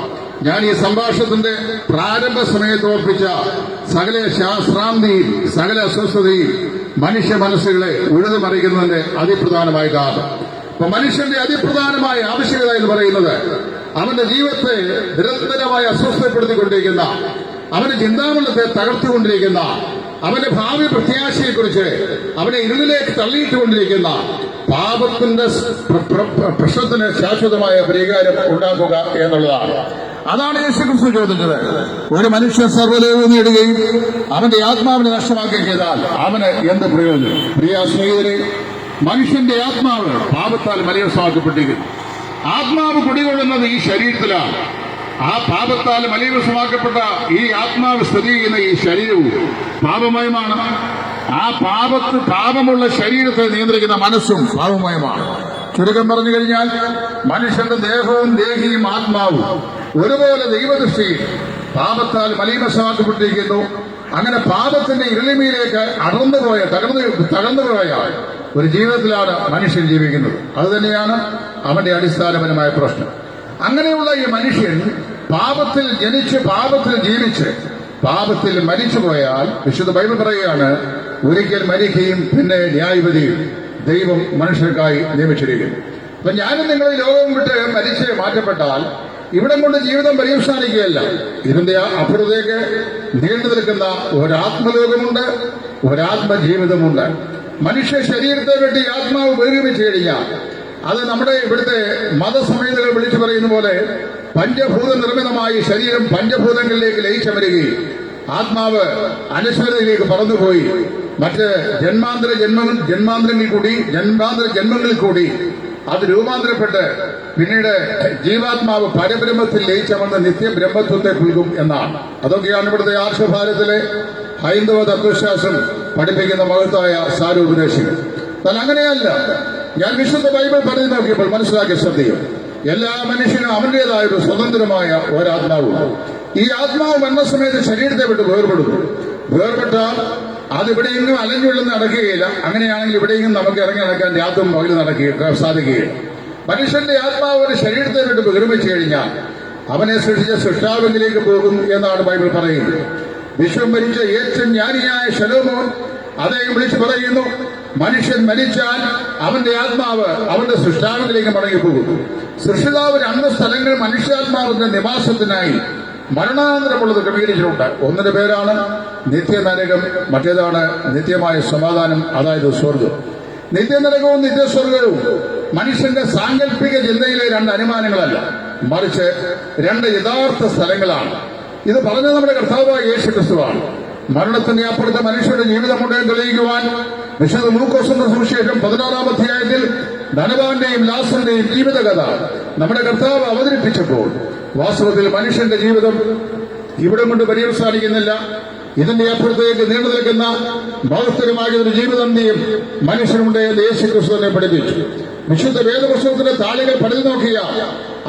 ഞാൻ ഈ സംഭാഷണത്തിന്റെ പ്രാരംഭ സമയത്ത് ഓർപ്പിച്ച സകല ശാസ്ത്രാന്തിയും സകല അസ്വസ്ഥതയും മനുഷ്യ മനസ്സുകളെ ഉഴുതുമറിക്കുന്നതിന്റെ അതിപ്രധാനമായ കാരണം. അപ്പൊ മനുഷ്യന്റെ അതിപ്രധാനമായ ആവശ്യകത എന്ന് പറയുന്നത് അവന്റെ ജീവിതത്തെ നിരന്തരമായി അസ്വസ്ഥപ്പെടുത്തിക്കൊണ്ടിരിക്കുന്ന, അവന്റെ ചിന്താമണ്ഡലത്തെ തകർത്തുകൊണ്ടിരിക്കുന്ന, അവന്റെ ഭാവി പ്രത്യാശയെക്കുറിച്ച് അവനെ ഇരുളിലേക്ക് തള്ളിയിട്ടുകൊണ്ടിരിക്കുന്ന പാപത്തിന്റെ പ്രശ്നത്തിന് ശാശ്വതമായ പരിഹാരം ഉണ്ടാക്കുക എന്നുള്ളതാണ്. അതാണ് യേശുക്രിസ്തു ചോദിച്ചത്. ഒരു മനുഷ്യൻ സർവ്വലോകവും നേടുകയും അവന്റെ ആത്മാവിനെ നഷ്ടമാക്കുകയും ചെയ്താൽ അവന് എന്ത് പ്രയോജനം? പ്രിയ സ്നേഹിതരെ, മനുഷ്യന്റെ ആത്മാവ് പാപത്താൽ മലിനമാക്കപ്പെട്ടിരിക്കുന്നു. ആത്മാവ് കുടികൊള്ളുന്നത് ഈ ശരീരത്തിലാണ്. ആ പാപത്താൽ മലിനമാക്കപ്പെട്ട ഈ ആത്മാവ് സ്ഥിതി ചെയ്യുന്ന ഈ ശരീരവും പാപമയമാണ്. ആ പാപമുള്ള ശരീരത്തെ നിയന്ത്രിക്കുന്ന മനസ്സും പാപമയമാണ്. ചുരുക്കം പറഞ്ഞു കഴിഞ്ഞാൽ മനുഷ്യന്റെ ദേഹവും ദേഹിയും ആത്മാവും ഒരുപോലെ ദൈവദൃഷ്ടിയിൽ പാപത്താൽ മലിനമാക്കപ്പെട്ടിരിക്കുന്നു. അങ്ങനെ പാപത്തിന്റെ ഇരുളിമയിലേക്ക് തകർന്നുപോയ ഒരു ജീവിതത്തിലാണ് മനുഷ്യൻ ജീവിക്കുന്നത്. അതുതന്നെയാണ് അവന്റെ അടിസ്ഥാനപരമായ പ്രശ്നം. അങ്ങനെയുള്ള ഈ മനുഷ്യൻ പാപത്തിൽ ജനിച്ച് പാപത്തിൽ ജീവിച്ച് പാപത്തിൽ മരിച്ചുപോയാൽ വിശുദ്ധ ബൈബിൾ പറയുകയാണ്, ഒരിക്കൽ മരിക്കുകയും പിന്നെ ന്യായവിധിയും ദൈവം മനുഷ്യർക്കായി നിയമിച്ചിരിക്കുന്നു. അപ്പൊ ഞാനും നിങ്ങൾ ഈ ലോകം വിട്ട് മരിച്ച് മാറ്റപ്പെട്ടാൽ ഇവിടം കൊണ്ട് ജീവിതം പര്യവസാനിക്കുകയല്ല. ഇതിന്റെ അപ്പുറത്തേക്ക് നീണ്ടു നിൽക്കുന്ന ഒരാത്മലോകമുണ്ട്, ഒരാത്മജീവിതമുണ്ട്. മനുഷ്യ ശരീരത്തെ വേണ്ടി ആത്മാവ് ബഹിർഗമിച്ചു കഴിഞ്ഞാൽ അത് നമ്മുടെ ഇവിടുത്തെ മതസംഹിതകൾ വിളിച്ചു പറയുന്ന പോലെ പഞ്ചഭൂത നിർമ്മിതമായി ശരീരം പഞ്ചഭൂതങ്ങളിലേക്ക് ലയിച്ചമരുകയും ആത്മാവ് അനശ്വരതയിലേക്ക് പറന്നുപോയി മറ്റ് ജന്മാന്തര ജന്മങ്ങളിൽ കൂടി അത് രൂപാന്തരപ്പെട്ട് പിന്നീട് ജീവാത്മാവ് പരബ്രഹ്മത്തിൽ ലയിച്ചമർന്ന് നിത്യബ്രഹ്മത്വത്തെ പുൽകും എന്നാണ്. അതൊക്കെയാണ് ഇവിടുത്തെ ആർഷഭാരതത്തിലെ ഹൈന്ദവ തത്വശാസ്ത്രം പഠിപ്പിക്കുന്ന മഹത്തായ സാരോപദേശികൾ. എന്നാൽ അങ്ങനെയല്ല. ഞാൻ വിശുദ്ധ ബൈബിൾ പറഞ്ഞു നോക്കിയപ്പോൾ മനസ്സിലാക്കിയ സത്യം, എല്ലാ മനുഷ്യനും അവന്റേതായ ഒരു സ്വതന്ത്രമായ ഒരാത്മാവും. ഈ ആത്മാവ് മരണസമയത്ത് ശരീരത്തെ വിട്ട് വേർപെട്ടാൽ അതിവിടെയെങ്കിലും അലഞ്ഞുള്ളിൽ നടക്കുകയില്ല. അങ്ങനെയാണെങ്കിൽ ഇവിടെയെങ്കിലും നമുക്ക് ഇറങ്ങി നടക്കാൻ രാത്രിയും പകൽ സാധിക്കുകയില്ല. മനുഷ്യന്റെ ആത്മാവ് ഒരു ശരീരത്തെ വിട്ട് വിരമിച്ചു കഴിഞ്ഞാൽ അവനെ സൃഷ്ടിച്ച സൃഷ്ടാവിലേക്ക് പോകും എന്നാണ് ബൈബിൾ പറയുന്നത്. വിശ്വം ഭരിച്ച ഏറ്റവും ജ്ഞാനിയായ ശലോമോൻ അദ്ദേഹം വിളിച്ചു പറയുന്നു, മനുഷ്യൻ മരിച്ചാൽ അവന്റെ ആത്മാവ് അവന്റെ സൃഷ്ടാവിലേക്ക് മടങ്ങിപ്പോകും. സൃഷ്ടിതാവ് 2 സ്ഥലങ്ങൾ മനുഷ്യാത്മാവിന്റെ നിവാസത്തിനായി മരണാനന്തരമുള്ളത് ക്രമീകരിച്ചിട്ടുണ്ട്. ഒന്നിന്റെ പേരാണ് നിത്യനരകം, മറ്റേതാണ് നിത്യമായ സമാധാനം, അതായത് സ്വർഗം. നിത്യനരകവും നിത്യസ്വർഗവും മനുഷ്യന്റെ സാങ്കല്പിക ചിന്തയിലെ 2 അനുമാനങ്ങളല്ല, മറിച്ച് 2 യഥാർത്ഥ സ്ഥലങ്ങളാണ്. ഇത് പറഞ്ഞത് നമ്മുടെ കർത്താവായ യേശുക്രിസ്തുവാണ്. മരണത്തിന്റെ അപ്പുറത്ത് മനുഷ്യരുടെ ജീവിതമുണ്ടെന്ന് തെളിയിക്കുവാൻ വിശുദ്ധ ലൂക്കോസിന്റെ സുവിശേഷം 16-ാം അധ്യായത്തിൽ ധനവാന്റെയും ലാസറിന്റെയും ജീവിതകഥ നമ്മുടെ കർത്താവ് അവതരിപ്പിച്ചപ്പോൾ വാസ്തവത്തിൽ മനുഷ്യന്റെ ജീവിതം ഇവിടം കൊണ്ട് പര്യവസാനിക്കുന്നില്ല. ഇതിന്റെ അപ്പുറത്തേക്ക് നീണ്ടു നിൽക്കുന്ന മഹത്തരമായ ഒരു ജീവിതം മനുഷ്യനുണ്ട് എന്ന് യേശുക്രിസ്തുവിനെ പഠിപ്പിച്ചു. വിശുദ്ധ വേദപുസ്തകത്തിന്റെ താളുകൾ പഠിച്ചു നോക്കിയാൽ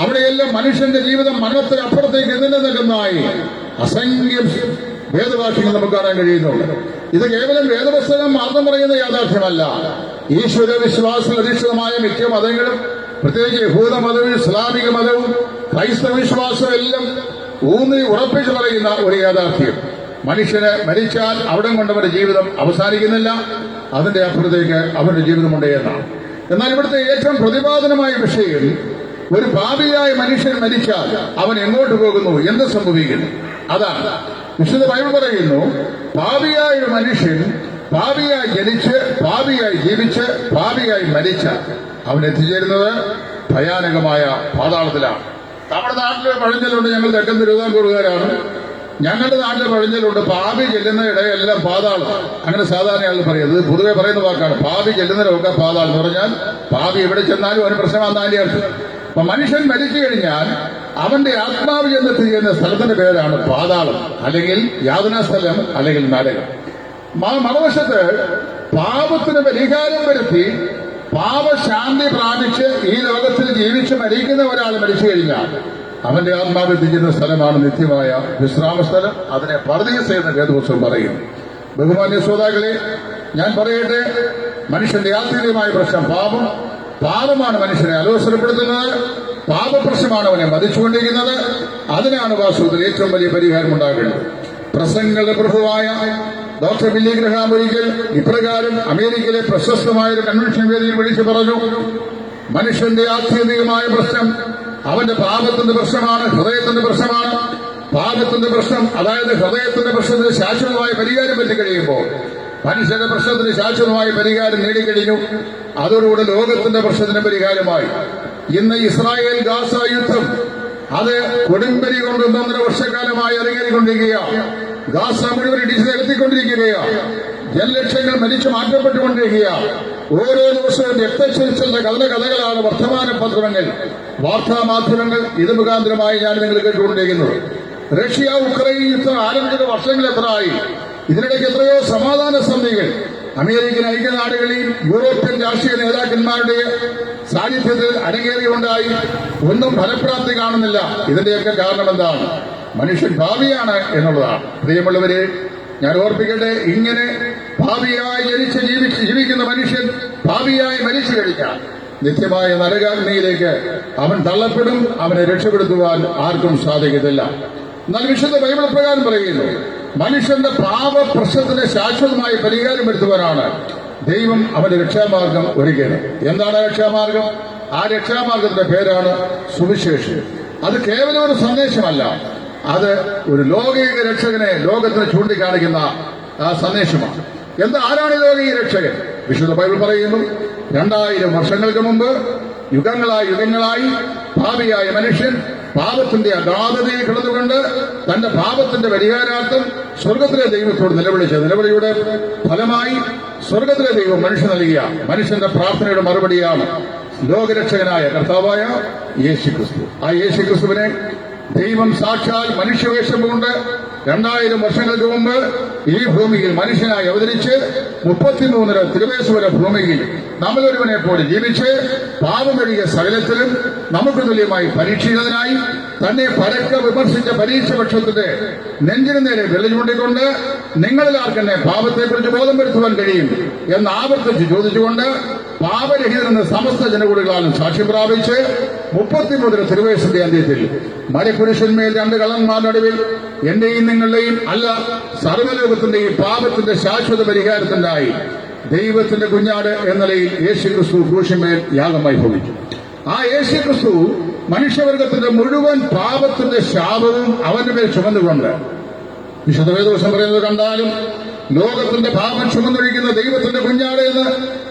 അവിടെയെല്ലാം മനുഷ്യന്റെ ജീവിതം മരണത്തിന് അപ്പുറത്തേക്ക് നീണ്ടു നിൽക്കുന്നതായി അസംഖ്യം വേദവാക്യങ്ങൾ നമുക്ക് കാണാൻ കഴിയുന്നുണ്ട്. ഇത് കേവലം വേദപുസ്തകം മാത്രം പറയുന്ന യാഥാർത്ഥ്യമല്ല. ഈശ്വര വിശ്വാസത്തിൽ അധിഷ്ഠിതമായ മിക്ക മതങ്ങളും, പ്രത്യേകിച്ച് യഹൂദ മതവും ഇസ്ലാമിക മതവും ക്രൈസ്തവ വിശ്വാസവും എല്ലാം ഊന്നി ഉറപ്പിച്ചു പറയുന്ന ഒരു യാഥാർത്ഥ്യം, മനുഷ്യന് മരിച്ചാൽ അവിടം കൊണ്ടവരുടെ ജീവിതം അവസാനിക്കുന്നില്ല, അതിന്റെ അപ്പുറത്തേക്ക് അവരുടെ ജീവിതമുണ്ട് എന്നാണ്. എന്നാൽ ഇവിടുത്തെ ഏറ്റവും പ്രതിപാദനമായ വിഷയം, ഒരു പാപിയായ മനുഷ്യൻ മരിച്ചാൽ അവൻ എങ്ങോട്ട് പോകുന്നു, എന്ത് സംഭവിക്കുന്നു, അതാണ്. വിശുദ്ധ ബൈബിൾ പറയുന്നു, പാപിയായ ഒരു മനുഷ്യൻ പാപിയായി ജനിച്ച് പാപിയായി ജീവിച്ച് പാപിയായി മരിച്ചാൽ അവൻ എത്തിച്ചേരുന്നത് ഭയാനകമായ പാതാളത്തിലാണ്. നമ്മുടെ നാട്ടിലെ പഴഞ്ചലുണ്ട്, ഞങ്ങൾ തെക്കൻ തിരുവിതാംകൂറുകാരാണ്. ഞങ്ങളുടെ നാട്ടിലെ പഴഞ്ചലുണ്ട്, പാപി ചെല്ലുന്ന ഇടയെല്ലാം പാതാളം. അങ്ങനെ സാധാരണ ആൾ പറയുന്നത് പൊതുവെ പറയുന്ന വാക്കാണ്. പാപി ചെല്ലുന്നതിലൊക്കെ പാതാളം എന്ന് പറഞ്ഞാൽ പാപി എവിടെ ചെന്നാലും അവന് പ്രശ്നമാണെന്നതിന്റെ അർത്ഥം. അപ്പൊ മനുഷ്യൻ മരിച്ചു കഴിഞ്ഞാൽ അവന്റെ ആത്മാവ് ചെന്നെത്തിക്കുന്ന സ്ഥലത്തിന്റെ പേരാണ് പാതാളം, അല്ലെങ്കിൽ യാതനാ സ്ഥലം, അല്ലെങ്കിൽ നരകം. മറുവശത്ത് പാപത്തിന് പരിഹാരം വരുത്തി പാപശാന്തി പ്രാപിച്ച് ഈ ലോകത്തിൽ ജീവിച്ച് മരിക്കുന്ന ഒരാൾ മരിച്ചു കഴിഞ്ഞാൽ അവന്റെ ആത്മാവ് എത്തിക്കുന്ന സ്ഥലമാണ് നിത്യമായ വിശ്രാമ സ്ഥലം. അതിനെ പർദീസ് എന്ന വേദപുസ്തകം പറയുന്നു. ബഹുമാന്യ ശ്രോതാക്കളെ, ഞാൻ പറയട്ടെ, മനുഷ്യന്റെ ആത്മീയമായ പ്രശ്നം പാപമാണ് മനുഷ്യനെ അലോസരപ്പെടുത്തുന്നത്. പാപപ്രശ്നമാണ് അവനെ മതിച്ചുകൊണ്ടിരിക്കുന്നത്. അതിനാണ് വാസ്തവത്തിൽ ഏറ്റവും വലിയ പരിഹാരം ഉണ്ടാകേണ്ടത്. പ്രസംഗങ്ങളുടെ പ്രഭുവായ ഡോക്ടർ ബില്ലി ഗ്രഹാം ഒരിക്കൽ ഇപ്രകാരം അമേരിക്കയിലെ പ്രശസ്തമായ ഒരു കൺവെൻഷൻ വേദിയിൽ വിളിച്ചു പറഞ്ഞു, മനുഷ്യന്റെ ആത്യന്തികമായ പ്രശ്നം അവന്റെ പാപത്തിന്റെ പ്രശ്നമാണ്, ഹൃദയത്തിന്റെ പ്രശ്നമാണ്. പാപത്തിന്റെ പ്രശ്നം, അതായത് ഹൃദയത്തിന്റെ പ്രശ്നത്തിന് ശാശ്വതമായ പരിഹാരം പറ്റിക്കഴിയുമ്പോൾ മനുഷ്യന്റെ പ്രശ്നത്തിന് ശാശ്വതമായ പരിഹാരം നേടിക്കഴിഞ്ഞു. അതോടുകൂടെ ലോകത്തിന്റെ പ്രശ്നത്തിന് പരിഹാരമായി. ഇന്ന് ഇസ്രായേൽ ഗാസ യുദ്ധം അത് കൊടുമ്പരി കൊണ്ട് 1.5 വർഷക്കാലമായി അരങ്ങേറിക്കൊണ്ടിരിക്കുകയാണ്. ഗാസ മുഴുവൻ ഇടിച്ചെടുത്തിക്കൊണ്ടിരിക്കുകയാണ്. ജനലക്ഷങ്ങൾ മരിച്ചു മാറ്റപ്പെട്ടുകൊണ്ടിരിക്കുകയാണ്. ഓരോ ദിവസവും രക്തച്ചൊരിച്ചിലിന്റെ കഥകളാണ് വർത്തമാന പത്രങ്ങൾ, വാർത്താമാധ്യമങ്ങൾ ഇത് മുഖാന്തരമായി ഞാൻ നിങ്ങൾ കേട്ടുകൊണ്ടിരിക്കുന്നത്. റഷ്യ ഉക്രൈൻ യുദ്ധം ആരംഭിച്ചിട്ട് വർഷങ്ങൾ എത്രയായി? ഇതിനിടയ്ക്ക് എത്രയോ സമാധാന സന്ധികൾ അമേരിക്കൻ ഐക്യനാടുകളിൽ യൂറോപ്യൻ രാഷ്ട്രീയ നേതാക്കന്മാരുടെ സാന്നിധ്യത്തിൽ അരങ്ങേറിയുണ്ടായി. ഒന്നും ഫലപ്രാപ്തി കാണുന്നില്ല. ഇതിന്റെയൊക്കെ കാരണം എന്താണ്? മനുഷ്യൻ ഭാവിയാണ് എന്നുള്ളതാണ്. പ്രിയമുള്ളവരെ, ഞാൻ ഓർപ്പിക്കട്ടെ, ഇങ്ങനെ ഭാവിയായി ജീവിക്കുന്ന മനുഷ്യൻ ഭാവിയായി മരിച്ചു കഴിഞ്ഞാൽ നിത്യമായ നരകാഗ്നിയിലേക്ക് അവൻ തള്ളപ്പെടും. അവനെ രക്ഷപ്പെടുത്തുവാൻ ആർക്കും സാധിക്കത്തില്ല. എന്നാൽ വിശുദ്ധ ബൈബിൾ പ്രകാരം പറയുന്നു, മനുഷ്യന്റെ പാപ പ്രശ്നത്തിന് ശാശ്വതമായ പരിഹാരം വരുത്തുവാനാണ് ദൈവം അവന്റെ രക്ഷാമാർഗം ഒരുക്കിയത്. എന്താണ് രക്ഷാമാർഗം? ആ രക്ഷാമാർഗത്തിന്റെ പേരാണ് സുവിശേഷം. അത് കേവലം ഒരു സന്ദേശമല്ല, അത് ഒരു ലൗകിക രക്ഷകനെ ലോകത്തിന് ചൂണ്ടിക്കാണിക്കുന്ന ആ സന്ദേശമാണ്. ആരാണ് ഈ ലൗകിക രക്ഷകൻ? വിശുദ്ധ ബൈബിൾ പറയുന്നു, 2000 വർഷങ്ങൾക്ക് മുമ്പ് യുഗങ്ങളായി ഭാവിയായ മനുഷ്യൻ പാപത്തിന്റെ അഗാധതയിൽ കിടന്നുകൊണ്ട് തന്റെ പാപത്തിന്റെ പരിഹാരാർത്ഥം സ്വർഗത്തിലെ ദൈവത്തോട് നിലവിളിയുടെ ഫലമായി സ്വർഗത്തിലെ ദൈവം മനുഷ്യൻ നൽകിയ മനുഷ്യന്റെ പ്രാർത്ഥനയുടെ മറുപടിയാണ് ലോകരക്ഷകനായ കർത്താവായ യേശുക്രിസ്തു. ആ യേശുക്രിസ്തുവിനെ ദൈവം സാക്ഷാൽ മനുഷ്യവേഷം കൊണ്ട് 2000 വർഷങ്ങൾക്ക് മുമ്പ് ഈ ഭൂമിയിൽ മനുഷ്യനായി അവതരിച്ച് 33 തിരുവേശ്വര ഭൂമിയിൽ നമ്മളൊരുവനെ പോലെ ജീവിച്ച് പാപമൊഴിയ സകലത്തിലും നമുക്ക് തുല്യമായി പരീക്ഷിക്കുന്നതിനായി തന്നെ പരക്കെ വിമർശിച്ച പരീക്ഷപക്ഷത്തിന്റെ നെഞ്ചിനു നേരെ വിരൽ ചൂണ്ടിക്കൊണ്ട് നിങ്ങളിൽ ആർക്കെന്നെ പാപത്തെക്കുറിച്ച് ബോധം വരുത്തുവാൻ കഴിയും എന്ന് ആവർത്തിച്ച് ചോദിച്ചുകൊണ്ട് പാപരഹിതനെന്ന് സമസ്ത ജനകൂടികളാലും സാക്ഷ്യം പ്രാപിച്ച് 33 തിരുവയസ്സിന്റെ അന്ത്യത്തിൽ മരക്കുരിശന്മേൽ 2 കള്ളന്മാരുടെ നടുവിൽ എന്റെയും നിങ്ങളുടെയും അല്ല സർവ്വലോകത്തിന്റെയും പാപത്തിന്റെ ശാശ്വത പരിഹാരത്തിനായി ദൈവത്തിന്റെ കുഞ്ഞാട് എന്ന നിലയിൽ യേശുക്രിസ്തു ക്രൂശിന്മേൽ യാഗമായി ഭവിച്ചു. ആ യേശുക്രിസ്തു മനുഷ്യവർഗത്തിന്റെ മുഴുവൻ പാപത്തിന്റെ ശാപവും അവന്റെ മേൽ ചുമന്നുകൊണ്ട് വിശുദ്ധ വേദവചനം പറയുന്നത് കണ്ടാലും ലോകത്തിന്റെ പാപം ചുമന്നൊഴിക്കുന്ന ദൈവത്തിന്റെ കുഞ്ഞാട് എന്ന്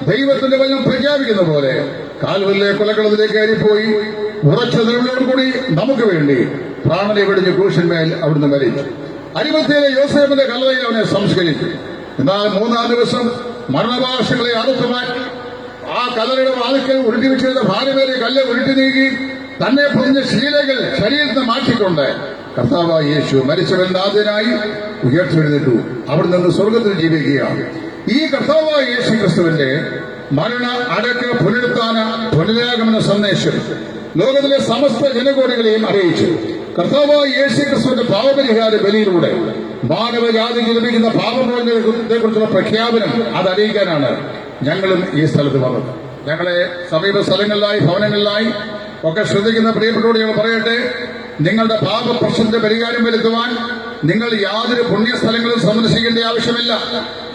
ദൈവത്തിന്റെ വചനം പ്രഖ്യാപിക്കുന്ന പോലെ കാൽവരിലെ കൊലക്കളത്തിലേക്ക് കയറിപ്പോയി ഉറച്ച നിലവിളോടുകൂടി നമുക്ക് വേണ്ടി പ്രാണനെ വെടിഞ്ഞ് ക്രൂശന്മേൽ അവിടുന്ന് മരിച്ചു. അരിമത്തിയിലെ യോസേഫിന്റെ കല്ലറയിൽ അവനെ സംസ്കരിച്ചു. എന്നാൽ 3-ാം ദിവസം മരണഭാഷകളെ അറുത്തുമാൻ ആ കല്ലറയുടെ വാതിക്കൽ ഉരുട്ടി വെച്ചിരുന്ന ഭാര്യമേലെ കല്ല് ഉരുട്ടി നീക്കി തന്നെ പൊതിഞ്ഞ ശീലകൾ ശരീരത്തെ മാറ്റിക്കൊണ്ട് കർത്താവായ യേശു മരിച്ചവന്റെ ആദ്യനായി ഉയർത്തെഴുന്നേറ്റു. അവിടെ നിന്ന് സ്വർഗത്തിൽ ജീവിക്കുകയാണ്. ഈ കർത്താവായ യേശു ക്രിസ്തുവിന്റെ മരണ അടക്ക പുനരുത്ഥാന പുനരാഗമന സന്ദേശം ലോകത്തിലെ സമസ്ത ജനകോടികളെയും അറിയിച്ചു. കർത്താവായ യേശു ക്രിസ്തുവിന്റെ പാപപരിഹാര ബലിയിലൂടെ മാനവജാതിക്ക് ലഭിക്കുന്ന പാപമോചനത്തെ കുറിച്ചുള്ള പ്രഖ്യാപനം അത് അറിയിക്കാനാണ് ഞങ്ങളും ഈ സ്ഥലത്ത് വന്നത്. ഞങ്ങളെ സമീപ സ്ഥലങ്ങളിലായി ഭവനങ്ങളിലായി ഒക്കെ ശ്രദ്ധിക്കുന്ന പ്രിയപ്പെട്ടവരോട് ഞങ്ങൾ പറയട്ടെ, നിങ്ങളുടെ പാപപ്രശ്നത്തിന്റെ പരിഹാരം വരുത്തുവാൻ നിങ്ങൾ യാതൊരു പുണ്യസ്ഥലങ്ങളും സന്ദർശിക്കേണ്ട ആവശ്യമില്ല.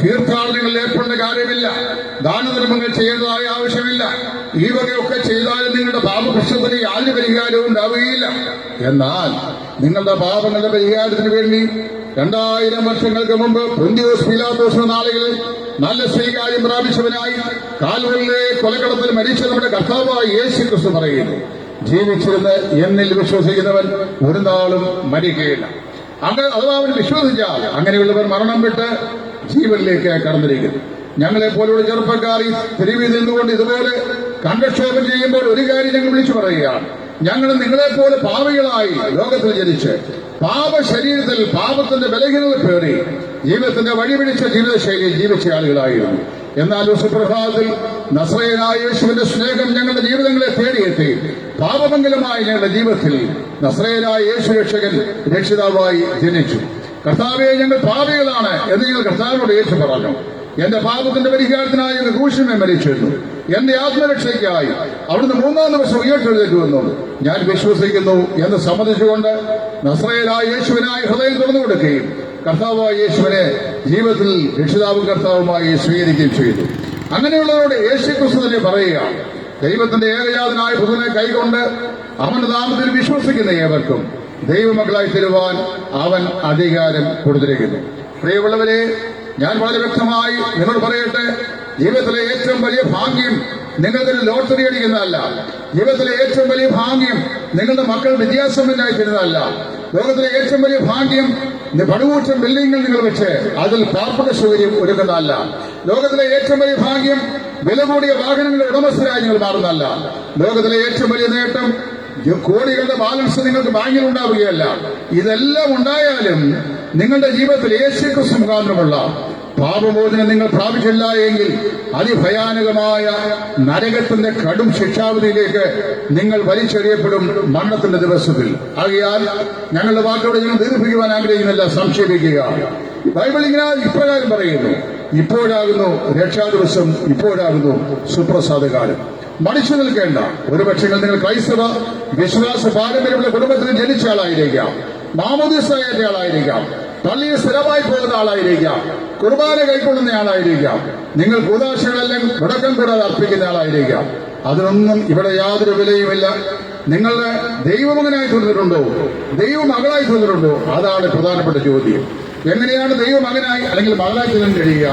തീർത്ഥാടനങ്ങളിൽ ഏർപ്പെടേണ്ട കാര്യമില്ല. ദാനധർമ്മങ്ങൾ ചെയ്യേണ്ടതായ ആവശ്യമില്ല. ഈ വകയൊക്കെ ചെയ്താലും നിങ്ങളുടെ പാപപ്രശ്നത്തിന് യാതൊരു പരിഹാരവും ഉണ്ടാവുകയില്ല. എന്നാൽ നിങ്ങളുടെ പാപങ്ങളുടെ പരിഹാരത്തിന് വേണ്ടി 2000 വർഷങ്ങൾക്ക് മുമ്പ് പൊന്തിയോസ് പീലാത്തോസിന്റെ നാളുകളിൽ നല്ല സ്വീകാര്യം പ്രാപിച്ചവനായി കാൽവരിലെ കൊലക്കളത്തിൽ മരിച്ച നമ്മുടെ കർത്താവായ യേശു ക്രിസ്തു പറയുന്നു, ജീവിച്ചിരുന്ന് എന്നിൽ വിശ്വസിക്കുന്നവൻ ഒരു നാളും മരിക്കുകയില്ല. അഥവാ അവൻ വിശ്വസിച്ചാൽ അങ്ങനെയുള്ളവർ മരണം വിട്ട് ജീവനിലേക്ക് കടന്നിരിക്കുന്നു. ഞങ്ങളെ പോലുള്ള ചെറുപ്പക്കാർ ഈ തെരുവിൽ നിന്നുകൊണ്ട് ഇതുപോലെ കണ്ടക്ഷേപം ചെയ്യുമ്പോൾ ഒരു കാര്യം ഞങ്ങൾ വിളിച്ചു പറയുകയാണ്, ഞങ്ങൾ നിങ്ങളെപ്പോലെ പാപികളായി ലോകത്തിൽ ജനിച്ച് പാപ ശരീരത്തിൽ പാപത്തിന്റെ ബലഹീനത പേറി ജീവിതത്തിന്റെ വഴിപിടിച്ച ജീവിതശൈലി ജീവിച്ച ആളുകളായിരുന്നു. എന്നാൽ സുപ്രഭാതത്തിൽ നസ്രയനായ യേശുവിന്റെ സ്നേഹം ഞങ്ങളുടെ ജീവിതങ്ങളെ തേടിയെത്തി പാപമംഗലമായ ഞങ്ങളുടെ ജീവിതത്തിൽ നസ്രയനായ യേശു രക്ഷകൻ രക്ഷിതാവായി ജനിച്ചു. കർത്താവെ, ഞങ്ങൾ പാപികളാണ് എന്ന് ഞങ്ങൾ കർത്താവിനോട് യേശു പറഞ്ഞു. എന്റെ പാപത്തിന്റെ പരിഹാരത്തിനായി എന്റെ ക്രൂശിനെ മരിച്ചിരുന്നു. എന്റെ ആത്മരക്ഷയ്ക്കായി അവിടുന്ന് 3-ാം ദിവസം ഉയർത്തെഴുന്നേറ്റുവെന്നും ഞാൻ വിശ്വസിക്കുന്നു എന്ന് സമ്മതിച്ചുകൊണ്ട് നസ്രയനായ യേശുവിനായി ഹൃദയം തുറന്നു കൊടുക്കുകയും കർത്താവായ യേശുവിനെ ജീവിതത്തിൽ രക്ഷിതാവും കർത്താവുമായി സ്വീകരിക്കുകയും ചെയ്തു. അങ്ങനെയുള്ളവരോട് യേശു ക്രിസ്തു തന്നെ പറയുക, ദൈവത്തിന്റെ ഏകജാതനായ പുത്രനെ കൈകൊണ്ട് അവന്റെ നാമത്തിൽ വിശ്വസിക്കുന്ന ഏവർക്കും ദൈവമക്കളായി തരുവാൻ അവൻ അധികാരം കൊടുത്തിരിക്കുന്നു. പ്രിയമുള്ളവരെ, ഞാൻ വളരെ വ്യക്തമായി നിങ്ങളോട് പറയട്ടെ, ജീവിതത്തിലെ ഏറ്റവും വലിയ ഭാഗ്യം നിങ്ങൾക്കൊരു ലോട്ടറി അടിക്കുന്നതല്ല. ജീവിതത്തിലെ ഏറ്റവും വലിയ ഭാഗ്യം നിങ്ങളുടെ മക്കൾ വിദ്യാസമ്പന്നരായി തരുന്നതല്ല. ലോകത്തിലെ ഏറ്റവും വലിയ ഭാഗ്യം പടുകൂറ്റം ബിൽഡിങ്ങുകൾ നിങ്ങൾ വെച്ച് അതിൽ പാർപ്പിട സൗകര്യം ഒരുക്കുന്നതല്ല. ലോകത്തിലെ ഏറ്റവും വലിയ ഭാഗ്യം വില കൂടിയ വാഹനങ്ങളുടെ ഉടമസ്ഥരായി നിങ്ങൾ മാറുന്നതല്ല. ലോകത്തിലെ ഏറ്റവും വലിയ നേട്ടം കോടികളുടെ ബാലൻസ് നിങ്ങൾക്ക് ബാങ്കിൽ ഉണ്ടാവുകയല്ല. ഇതെല്ലാം ഉണ്ടായാലും നിങ്ങളുടെ ജീവിതത്തിൽ യേശുക്രിസ്തു മുഖാന്തരമുള്ള പാപമോചനം നിങ്ങൾ പ്രാപിച്ചില്ല എങ്കിൽ അതിഭയാനകമായ നരകത്തിന്റെ കടും ശിക്ഷാവിധിയിലേക്ക് നിങ്ങൾ വലിച്ചെറിയപ്പെടും മരണത്തിന്റെ ദിവസത്തിൽ. ആകയാൽ ഞങ്ങളുടെ വാക്കോട് ഞങ്ങൾ ദീർഘിക്കുവാൻ ആഗ്രഹിക്കുന്നില്ല, സംക്ഷേപിക്കുക. ബൈബിൾ ഇങ്ങനെ ഇപ്രകാരം പറയുന്നു: ഇപ്പോഴാകുന്നു രക്ഷാദിവസം, ഇപ്പോഴാകുന്നു സുപ്രസാദകാലം. മടിച്ചു നിൽക്കേണ്ട. ഒരുപക്ഷെ നിങ്ങൾ ക്രൈസ്തവ വിശ്വാസ പാരമ്പര്യമുള്ള കുടുംബത്തിൽ ജനിച്ച ആളായിരിക്കാം, മാമോദീസായ ആളായിരിക്കാം, പള്ളിയിൽ സ്ഥിരമായി പോകുന്ന ആളായിരിക്കാം, കുർബാന കൈക്കൊള്ളുന്ന ആളായിരിക്കാം, നിങ്ങൾ കൂദാശകളെല്ലാം മുടക്കം കൂടാതെ അർപ്പിക്കുന്ന ആളായിരിക്കാം. അതിനൊന്നും ഇവിടെ യാതൊരു വിലയുമില്ല. നിങ്ങളുടെ ദൈവമകനായി തീർന്നിട്ടുണ്ടോ, ദൈവമകളായി തീർന്നിട്ടുണ്ടോ? അതാണ് പ്രധാനപ്പെട്ട ചോദ്യം. എങ്ങനെയാണ് ദൈവമകനായി അല്ലെങ്കിൽ മകളായി തീരാൻ കഴിയുക?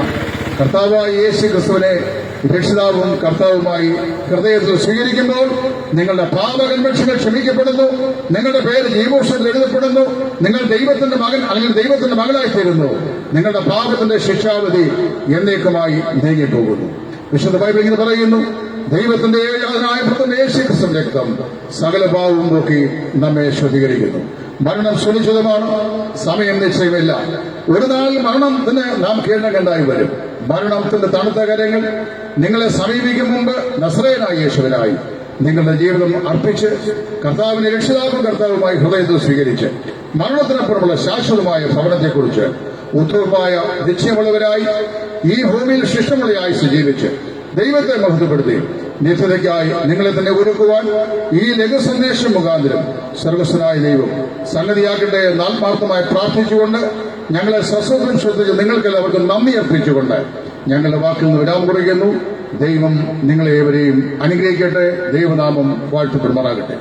കർത്താവായ യേശു ക്രിസ്തുവിനെ രക്ഷിതാവും കർത്താവുമായി ഹൃദയത്തിൽ സ്വീകരിക്കുമ്പോൾ നിങ്ങളുടെ പാപകന്മക്ഷകൾ ക്ഷമിക്കപ്പെടുന്നു, നിങ്ങളുടെ പേര് ജീവപുസ്തകത്തിൽ എഴുതപ്പെടുന്നു, നിങ്ങൾ ദൈവത്തിന്റെ മകൻ അല്ലെങ്കിൽ ദൈവത്തിന്റെ മകളായി തീരുന്നു. നിങ്ങളുടെ പാപത്തിന്റെ ശിക്ഷാവിധി എന്നേക്കുമായി നീങ്ങിപ്പോകുന്നു. വിശുദ്ധ ബൈബിൾ ഇങ്ങനെ പറയുന്നു: ദൈവത്തിന്റെ ഏകജാതനായ പുത്രൻ യേശു ക്രിസ്തുവിന്റെ രക്തം സകല പാപവും പോക്കി നമ്മെ ശുദ്ധീകരിക്കുന്നു. മരണം സുനിശ്ചിതമാണ്, സമയം നിശ്ചയമില്ല. ഒരു നാൾ മരണത്തിന് നാം കീഴടങ്ങേണ്ടതായി വരും. മരണത്തിന്റെ തണുത്ത കരങ്ങൾ നിങ്ങളെ സമീപിക്കും മുമ്പ് നസറേയനായ യേശുവിനായി നിങ്ങളുടെ ജീവിതം അർപ്പിച്ച് കർത്താവിനെ രക്ഷിതാവും കർത്താവുമായി ഹൃദയത്തിൽ സ്വീകരിച്ച് മരണത്തിനപ്പുറമുള്ള ശാശ്വതമായ ഭവനത്തെക്കുറിച്ച് ഉത്തമമായ നിശ്ചയമുള്ളവരായി ഈ ഭൂമിയിൽ ശിഷ്ടമുള്ള ആയുസ് ജീവിച്ച് ദൈവത്തെ മഹത്വപ്പെടുത്തി നിത്യതയ്ക്കായി നിങ്ങളെ തന്നെ ഒരുക്കുവാൻ ഈ ലഘുസന്ദേശം മുഖാന്തരം സർവസ്വനായ ദൈവം സംഗതിയാക്കട്ടെ എന്ന് ആത്മാർത്ഥമായി പ്രാർത്ഥിച്ചുകൊണ്ട് ഞങ്ങളെ സശ്രദ്ധം ശ്രദ്ധിച്ച് നിങ്ങൾക്കെല്ലാവർക്കും നന്ദി അർപ്പിച്ചുകൊണ്ട് ഞങ്ങളുടെ വാക്കിൽ നിന്ന് വിരാമം കുറിക്കുന്നു. ദൈവം നിങ്ങളെ ഏവരെയും അനുഗ്രഹിക്കട്ടെ. ദൈവനാമം വാഴ്ത്തപ്പെടുമാറാകട്ടെ.